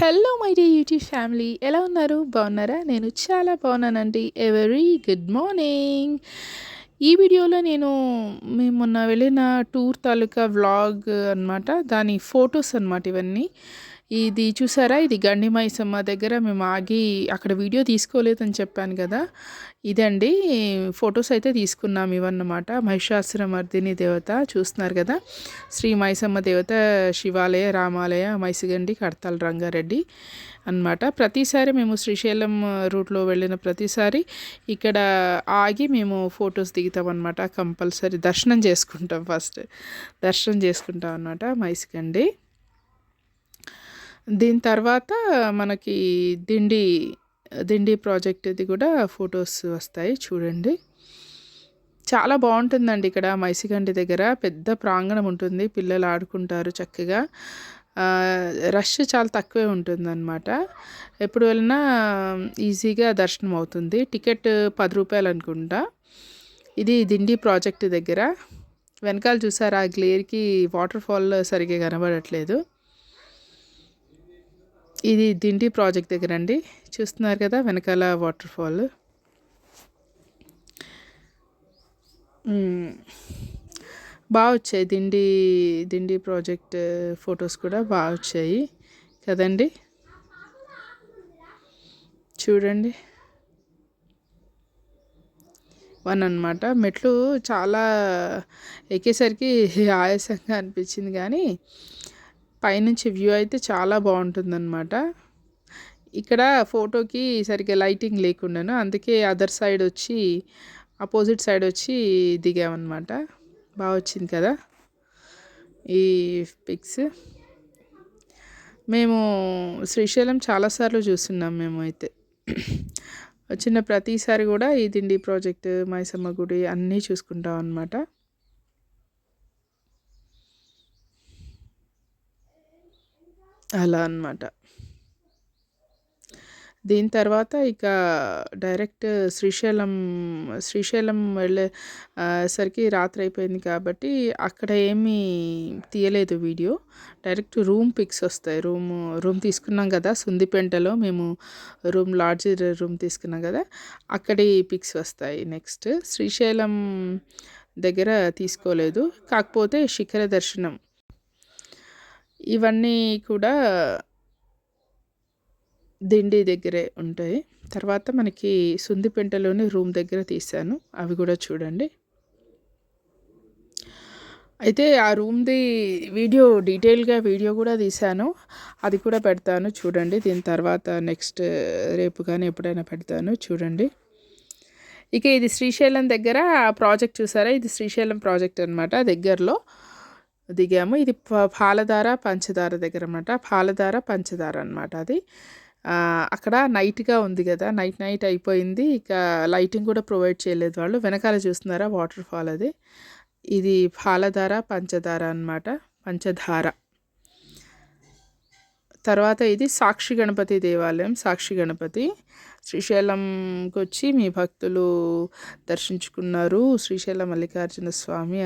Hello my dear YouTube family, ఎలా ఉన్నారు? బాగున్నారా? నేను చాలా బాగున్నానండి. A very good morning. ఈ వీడియోలో మేము మొన్న వెళ్ళిన టూర్ తాలూకా వ్లాగ్ అనమాట. దాని ఫొటోస్ అనమాట ఇవన్నీ. ఇది చూసారా? ఇది గండి మైసమ్మ దగ్గర మేము ఆగి అక్కడ వీడియో తీసుకోలేదని చెప్పాను కదా. ఇదండి ఫొటోస్ అయితే తీసుకున్నాం ఇవన్నమాట. మహిషాసురమర్దిని దేవత చూస్తున్నారు కదా. శ్రీ మైసమ్మ దేవత శివాలయ, రామాలయ, మైసిగండి, కడతాల్ రంగారెడ్డి అన్నమాట. ప్రతిసారి మేము శ్రీశైలం రూట్లో వెళ్ళిన ప్రతిసారి ఇక్కడ ఆగి మేము ఫొటోస్ దిగుతాం అనమాట. కంపల్సరీ దర్శనం చేసుకుంటాం, ఫస్ట్ దర్శనం చేసుకుంటాం అనమాట మైసిగండి. దీని తర్వాత మనకి దిండి ప్రాజెక్ట్ ఇది కూడా ఫొటోస్ వస్తాయి చూడండి. చాలా బాగుంటుందండి ఇక్కడ మైసిగండి దగ్గర. పెద్ద ప్రాంగణం ఉంటుంది, పిల్లలు ఆడుకుంటారు చక్కగా. రష్ చాలా తక్కువే ఉంటుందన్నమాట. ఎప్పుడు వెళ్ళినా ఈజీగా దర్శనం అవుతుంది. టికెట్ 10 రూపాయలు అనుకుంటా. ఇది దిండి ప్రాజెక్ట్ దగ్గర. వెనకాల చూసారా, ఆ గ్లేర్కి వాటర్ ఫాల్ సరిగ్గా కనబడట్లేదు. ఇది దిండి ప్రాజెక్ట్ దగ్గర అండి. చూస్తున్నారు కదా వెనకాల వాటర్ ఫాల్. బాగా వచ్చాయి దిండి ప్రాజెక్ట్ ఫొటోస్ కూడా బాగా వచ్చాయి కదండి. చూడండి, అనమాట. మెట్లు చాలా ఎక్కేసరికి ఆయాసంగా అనిపించింది, కానీ పైనుంచి వ్యూ అయితే చాలా బాగుంటుందన్నమాట. ఇక్కడ ఫోటోకి సరిగ్గా లైటింగ్ లేకుండాను, అందుకే అదర్ సైడ్ వచ్చి ఆపోజిట్ సైడ్ వచ్చి దిగామన్నమాట. బాగా వచ్చింది కదా ఈ పిక్స్. మేము శ్రీశైలం చాలాసార్లు చూస్తున్నాం. మేము అయితే వచ్చిన ప్రతిసారి కూడా ఈ దిండి ప్రాజెక్ట్, మైసమ్మ గుడి అన్నీ చూసుకుంటాం అన్నమాట. అలా అన్నమాట. దీని తర్వాత ఇక డైరెక్ట్ శ్రీశైలం వెళ్ళే సరికి రాత్రి అయిపోయింది కాబట్టి అక్కడ ఏమీ తీయలేదు వీడియో. డైరెక్ట్ రూమ్ పిక్స్ వస్తాయి. రూమ్ తీసుకున్నాం కదా సుందిపెంటలో, మేము లాడ్జ్ రూమ్ తీసుకున్నాం కదా, అక్కడి పిక్స్ వస్తాయి. నెక్స్ట్ శ్రీశైలం దగ్గర తీసుకోలేదు, కాకపోతే శిఖర దర్శనం ఇవన్నీ కూడా దిండి దగ్గరే ఉంటాయి. తర్వాత మనకి సుందిపెంటలోని రూమ్ దగ్గర తీశాను, అవి కూడా చూడండి. అయితే ఆ రూమ్ది వీడియో డీటెయిల్గా వీడియో కూడా తీశాను, అది కూడా పెడతాను చూడండి. దీని తర్వాత నెక్స్ట్ రేపు కానీ ఎప్పుడైనా పెడతాను చూడండి. ఇక ఇది శ్రీశైలం దగ్గర ప్రాజెక్ట్ చూసారా, ఇది శ్రీశైలం ప్రాజెక్ట్ అనమాట. దగ్గరలో దిగాము. ఇది పాలధార పంచదార దగ్గర అనమాట. పాలధార పంచదార అనమాట. అది అక్కడ నైట్గా ఉంది కదా, నైట్ అయిపోయింది. ఇక లైటింగ్ కూడా ప్రొవైడ్ చేయలేదు వాళ్ళు. వెనకాల చూస్తున్నారా వాటర్ ఫాల్, అది ఇది పాలధార పంచదార అనమాట, పంచదార. తర్వాత ఇది సాక్షి గణపతి దేవాలయం. సాక్షి గణపతి శ్రీశైలంకి వచ్చి మీ భక్తులు దర్శించుకున్నారు శ్రీశైలం మల్లికార్జున స్వామి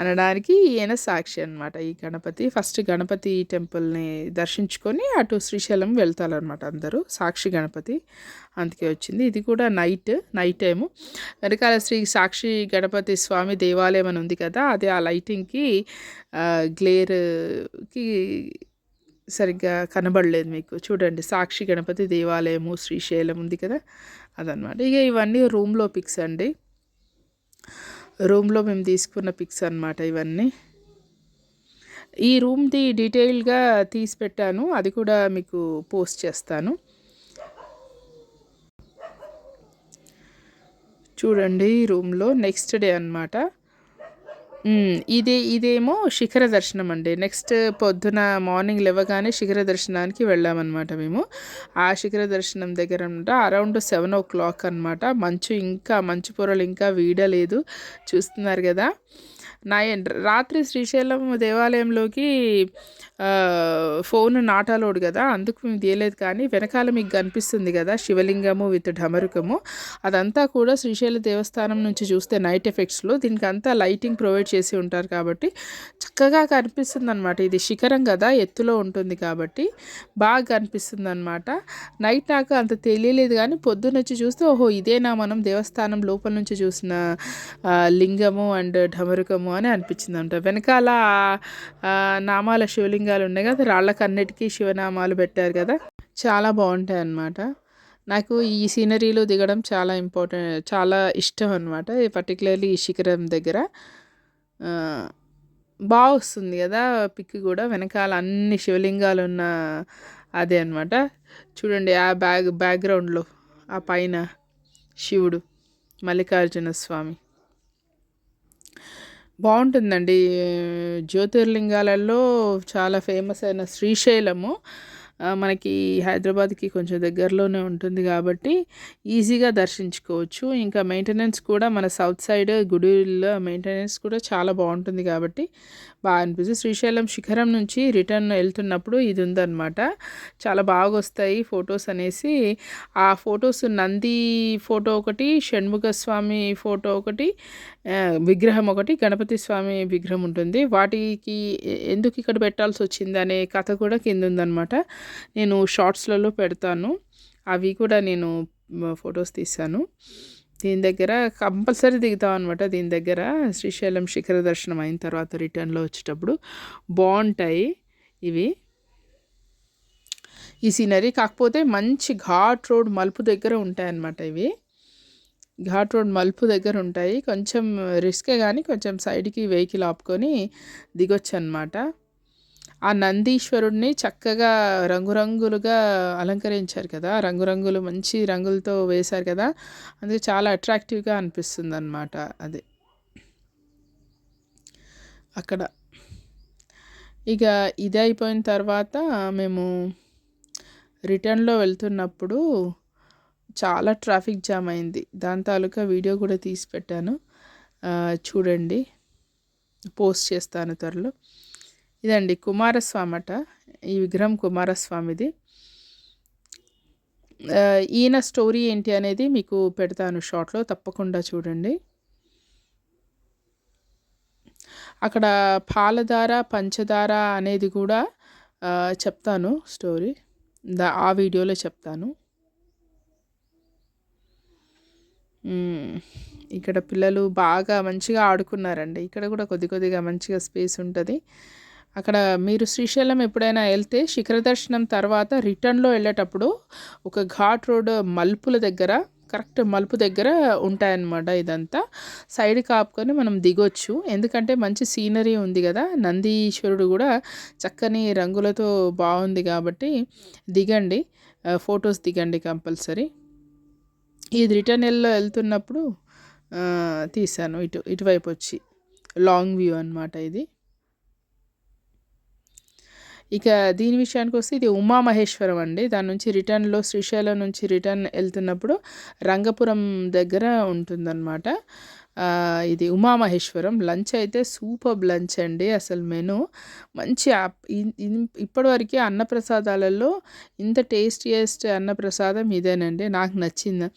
అనడానికి ఈయన సాక్షి అనమాట. ఈ గణపతి ఫస్ట్ గణపతి టెంపుల్ని దర్శించుకొని అటు శ్రీశైలం వెళ్తారనమాట అందరూ. సాక్షి గణపతి అందుకే వచ్చింది. ఇది కూడా నైట్ టైము. వెనకాల సాక్షి గణపతి స్వామి దేవాలయం అని ఉంది కదా, అది ఆ లైటింగ్కి గ్లేర్కి సరిగ్గా కనబడలేదు మీకు. చూడండి, సాక్షి గణపతి దేవాలయము శ్రీశైలం ఉంది కదా, అదనమాట. ఇక ఇవన్నీ రూమ్లో పిక్స్ అండి. రూమ్లో మేము తీసుకున్న పిక్స్ అన్నమాట ఇవన్నీ. ఈ రూమ్ది డీటెయిల్గా తీసి పెట్టాను, అది కూడా మీకు పోస్ట్ చేస్తాను చూడండి. రూమ్లో నెక్స్ట్ డే అన్నమాట. ఇదేమో శిఖర దర్శనం అండి. నెక్స్ట్ పొద్దున మార్నింగ్ లేవగానే శిఖర దర్శనానికి వెళ్ళామన్నమాట మేము. ఆ శిఖర దర్శనం దగ్గర అరౌండ్ 7 o'clock అనమాట. మంచు పొరలు ఇంకా వీడలేదు, చూస్తున్నారు కదా. రాత్రి శ్రీశైలం దేవాలయంలోకి ఫోన్ నాట్ అలౌడ్ కదా, అందుకు మేము తీయలేదు. కానీ వెనకాల మీకు కనిపిస్తుంది కదా శివలింగము విత్ ఢమరుకము, అదంతా కూడా శ్రీశైల దేవస్థానం నుంచి చూస్తే నైట్ ఎఫెక్ట్స్లో దీనికి అంతా లైటింగ్ ప్రొవైడ్ చేసి ఉంటారు కాబట్టి చక్కగా కనిపిస్తుంది అనమాట. ఇది శిఖరం కదా, ఎత్తులో ఉంటుంది కాబట్టి బాగా కనిపిస్తుంది అనమాట. నైట్ నాకు అంత తెలియలేదు కానీ పొద్దున్నొచ్చి చూస్తే ఓహో ఇదేనా మనం దేవస్థానం లోపల నుంచి చూసిన లింగము అండ్ ఢమరుకము అని అనిపించింది అంట. వెనకాల నామాల శివలింగాలు ఉన్నాయి కదా, రాళ్ళకన్నిటికీ శివనామాలు పెట్టారు కదా, చాలా బాగుంటాయి అన్నమాట. నాకు ఈ సీనరీలో దిగడం చాలా చాలా ఇష్టం అనమాట. పర్టికులర్లీ ఈ శిఖరం దగ్గర బాగా వస్తుంది కదా పిక్ కూడా, వెనకాల అన్ని శివలింగాలు ఉన్న అదే అనమాట. చూడండి ఆ బ్యాక్గ్రౌండ్లో ఆ పైన శివుడు, మల్లికార్జున స్వామి బాగుంటుందండి. జ్యోతిర్లింగాలలో చాలా ఫేమస్ అయిన శ్రీశైలము మనకి హైదరాబాద్కి కొంచెం దగ్గరలోనే ఉంటుంది కాబట్టి ఈజీగా దర్శించుకోవచ్చు. ఇంకా మెయింటెనెన్స్ కూడా మన సౌత్ సైడ్ గుడిలో మెయింటెనెన్స్ కూడా చాలా బాగుంటుంది కాబట్టి బాగా అనిపిస్తుంది. శ్రీశైలం శిఖరం నుంచి రిటర్న్ వెళ్తున్నప్పుడు ఇది ఉందన్నమాట. చాలా బాగా వస్తాయి ఫొటోస్ అనేసి. ఆ ఫొటోస్ నంది ఫోటో ఒకటి, షణ్ముఖ స్వామి ఫోటో ఒకటి, విగ్రహం ఒకటి, గణపతి స్వామి విగ్రహం ఉంటుంది. వాటికి ఎందుకు ఇక్కడ పెట్టాల్సి వచ్చింది అనే కథ కూడా కింద ఉందన్నమాట. నేను షార్ట్స్లలో పెడతాను, అవి కూడా నేను ఫొటోస్ తీశాను. దీని దగ్గర కంపల్సరీ దిగుతాం అనమాట. దీని దగ్గర శ్రీశైలం శిఖర దర్శనం అయిన తర్వాత రిటర్న్లో వచ్చేటప్పుడు బాగుంటాయి ఇవి ఈ సీనరీ. కాకపోతే మంచి ఘాట్ రోడ్ మలుపు దగ్గర ఉంటాయన్నమాట ఇవి. ఘాట్ రోడ్ మలుపు దగ్గర ఉంటాయి, కొంచెం రిస్కే కానీ కొంచెం సైడ్కి వెహికల్ ఆపుకొని దిగొచ్చు అనమాట. ఆ నందీశ్వరుడిని చక్కగా రంగురంగులుగా అలంకరించారు కదా, రంగురంగులు మంచి రంగులతో వేశారు కదా, అందుకే చాలా అట్రాక్టివ్గా అనిపిస్తుంది అన్నమాట. అది అక్కడ ఇక ఇది అయిపోయిన తర్వాత మేము రిటర్న్లో వెళ్తున్నప్పుడు చాలా ట్రాఫిక్ జామ్ అయింది. దాని తాలూకా వీడియో కూడా తీసి పెట్టాను, చూడండి, పోస్ట్ చేస్తాను త్వరలో. ఇదండి కుమారస్వామి అట, ఈ విగ్రహం కుమారస్వామిది. ఈయన స్టోరీ ఏంటి అనేది మీకు పెడతాను షార్ట్లో, తప్పకుండా చూడండి. అక్కడ పాలధార పంచదార అనేది కూడా చెప్తాను స్టోరీ, ఆ వీడియోలో చెప్తాను. ఇక్కడ పిల్లలు బాగా మంచిగా ఆడుకున్నారండి. ఇక్కడ కూడా కొద్దిగా మంచిగా స్పేస్ ఉంటుంది. అక్కడ మీరు శ్రీశైలం ఎప్పుడైనా వెళ్తే శిఖర దర్శనం తర్వాత రిటర్న్లో వెళ్ళేటప్పుడు ఒక ఘాట్ రోడ్ మలుపుల దగ్గర, కరెక్ట్ మలుపు దగ్గర ఉంటాయన్నమాట. ఇదంతా సైడ్ కాపుకొని మనం దిగొచ్చు, ఎందుకంటే మంచి సీనరీ ఉంది కదా, నందీశ్వరుడు కూడా చక్కని రంగులతో బాగుంది కాబట్టి దిగండి, ఫొటోస్ దిగండి కంపల్సరీ. ఇది రిటర్న్ వెళ్తున్నప్పుడు తీసాను, ఇటువైపు వచ్చి లాంగ్ వ్యూ అన్నమాట ఇది. ఇక దీని విషయానికి వస్తే ఇది ఉమామహేశ్వరం అండి. దాని నుంచి రిటర్న్లో శ్రీశైలం నుంచి రిటర్న్ వెళ్తున్నప్పుడు రంగపురం దగ్గర ఉంటుందన్నమాట. ఇది ఉమామహేశ్వరం. లంచ్ అయితే సూపర్ లంచ్ అండి, అసలు మెను మంచి. ఇప్పటివరకు అన్నప్రసాదాలలో ఇంత టేస్టియెస్ట్ అన్నప్రసాదం ఇదేనండి, నాకు నచ్చింది.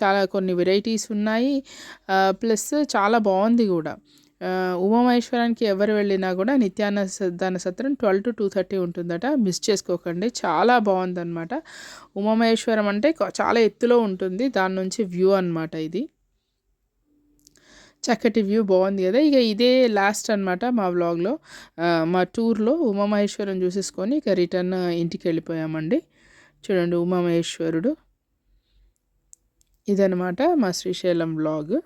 చాలా కొన్ని వెరైటీస్ ఉన్నాయి, ప్లస్ చాలా బాగుంది కూడా. ఉమామహేశ్వరానికి ఎవరు వెళ్ళినా కూడా నిత్యాన్నదాన సత్రం 12 to 2:30 ఉంటుందట, మిస్ చేసుకోకండి. చాలా బాగుందన్నమాట. ఉమామహేశ్వరం అంటే చాలా ఎత్తులో ఉంటుంది, దాని నుంచి వ్యూ అన్నమాట. ఇది చక్కటి వ్యూ, బాగుంది కదా. ఇక ఇదే లాస్ట్ అనమాట మా వ్లాగ్లో, మా టూర్లో ఉమామహేశ్వరం చూసేసుకొని ఇక రిటర్న్ ఇంటికి వెళ్ళిపోయామండి. చూడండి ఉమామహేశ్వరుడు, ఇదనమాట మా శ్రీశైలం వ్లాగ్.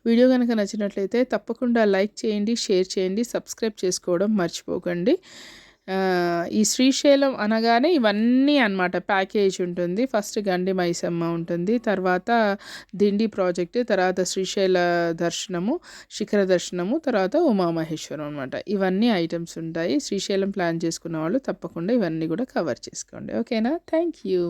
వీడియో కనుక నచ్చినట్లయితే తప్పకుండా లైక్ చేయండి, షేర్ చేయండి, సబ్స్క్రైబ్ చేసుకోవడం మర్చిపోకండి. ఈ శ్రీశైలం అనగానే ఇవన్నీ అన్నమాట ప్యాకేజ్ ఉంటుంది. ఫస్ట్ గండి మైసమ్మ ఉంటుంది, తర్వాత దిండి ప్రాజెక్టు, తర్వాత శ్రీశైల దర్శనము, శిఖర దర్శనము, తర్వాత ఉమామహేశ్వరం అనమాట. ఇవన్నీ ఐటమ్స్ ఉంటాయి. శ్రీశైలం ప్లాన్ చేసుకున్న వాళ్ళు తప్పకుండా ఇవన్నీ కూడా కవర్ చేసుకోండి. ఓకేనా? Thank you.